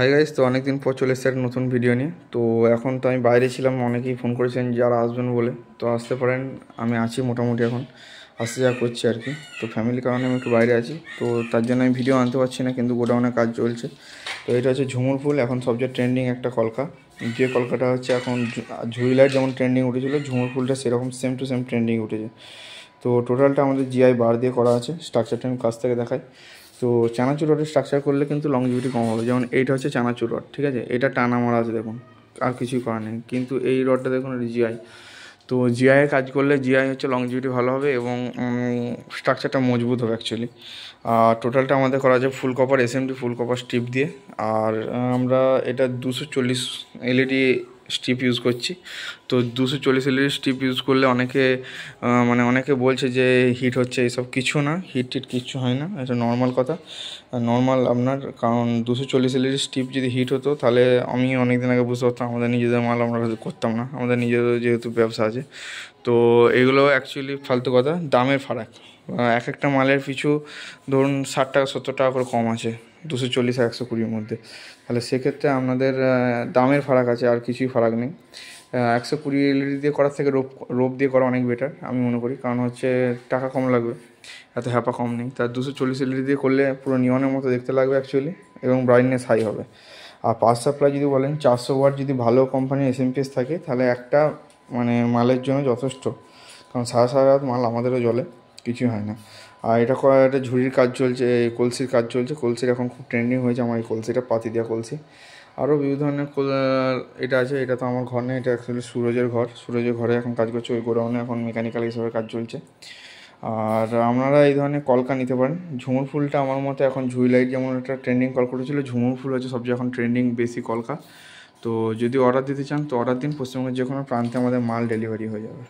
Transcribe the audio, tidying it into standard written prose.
Hi guys, তো অনেকদিন পর চলে এসেছে একটা নতুন ভিডিও নিয়ে। তো এখন তো আমি বাইরে ছিলাম, অনেকেই ফোন করেছেন যারা আসবেন বলে। তো আসতে পারেন, আমি আছি মোটামুটি, এখন আসতে যা করছি আর কি। তো ফ্যামিলির কারণে আমি একটু বাইরে আছি, তো তার জন্য আমি ভিডিও আনতে পারছি না, কিন্তু গোডাউনে কাজ চলছে। তো এটা হচ্ছে ঝুমুর ফুল, এখন সবচেয়ে ট্রেন্ডিং একটা কলকা। যে কলকাটা হচ্ছে এখন ঝুড়ি লাইট যেমন ট্রেন্ডিং উঠেছিল, ঝুমুর ফুলটা সেরকম সেম টু সেম ট্রেন্ডিং উঠেছে। তো টোটালটা আমাদের জিআই বার দিয়ে করা আছে। স্ট্রাকচারটা আমি কাছ থেকে দেখাই। তো চানাচুর রডের স্ট্রাকচার করলে কিন্তু লংজিভিটি কম হবে। যেমন এইটা হচ্ছে চানাচুর রড, ঠিক আছে, এটা টানা মারা আছে দেখুন, আর কিছুই করা নেই। কিন্তু এই রডটা দেখুন, এটা জিআই। তো জিআইয়ের কাজ করলে জিআই হচ্ছে লংজিভিটি ভালো হবে এবং স্ট্রাকচারটা মজবুত হবে অ্যাকচুয়ালি। আর টোটালটা আমাদের করা আছে ফুল কপার এসএমডি ফুল কপার স্ট্রিপ দিয়ে। আর আমরা এটা 240 এলইডি স্ট্রিপ ইউজ করছি। তো 240 এলইডি স্ট্রিপ ইউজ করলে অনেকে বলছে যে হিট হচ্ছে, এইসব কিছু না, হিট কিচ্ছু হয় না, এটা নর্মাল কথা। নর্মাল আপনার, কারণ 240 এলইডি স্ট্রিপ যদি হিট হতো তাহলে আমি অনেক দিন আগে বুঝতে পারতাম আমাদের নিজেদের মাল আমরা করতাম না, আমাদের নিজেদের যেহেতু ব্যবসা আছে। তো এগুলো অ্যাকচুয়ালি ফালতু কথা, দামের ফারাক। এক একটা মালের পিছু ধরুন 60 টাকা 70 টাকা করে কম আছে 240 আর 120-র মধ্যে। তাহলে সেক্ষেত্রে আপনাদের দামের ফারাক আছে, আর কিছুই ফারাক নেই। 120 এলইডি দিয়ে করার থেকে রোপ দিয়ে করা অনেক বেটার আমি মনে করি, কারণ হচ্ছে টাকা কম লাগবে, এত হ্যাপা কম নেই। তার 240 এলইডি দিয়ে করলে পুরো নিয়নের মতো দেখতে লাগবে অ্যাকচুয়ালি, এবং ব্রাইটনেস হাই হবে। আর পাওয়ার সাপ্লাই যদি বলেন 400 ওয়াট যদি ভালো কোম্পানির এসএমপিএস থাকে তাহলে একটা মালের জন্য যথেষ্ট, কারণ সারা সারা রাত মাল আমাদেরও জ্বলে, কিছুই হয় না। আর এটা একটা ঝুড়ির কাজ চলছে, কলসির কাজ চলছে। কলসির এখন খুব ট্রেন্ডিং হয়েছে আমার এই কলসিটা, পাতি দেওয়া কলসি। আরও বিভিন্ন ধরনের এটা আছে। এটা তো আমার ঘর নেই, এটা অ্যাকচুয়ালি সুরজের ঘরে এখন কাজ করছে, ওই গোডাউনে এখন মেকানিক্যাল হিসাবে কাজ চলছে। আর আপনারা এই ধরনের কলকা নিতে পারেন। ঝুমুর ফুলটা আমার মতে এখন ঝুড়ি লাইট যেমন একটা ট্রেন্ডিং কলকা ছিল, ঝুমুর ফুল হচ্ছে সবচেয়ে এখন ট্রেন্ডিং বেশি কলকা। তো যদি অর্ডার দিতে চান তো অর্ডার দিন, পশ্চিমবঙ্গের যে কোনো প্রান্তে আমাদের মাল ডেলিভারি হয়ে যাবে।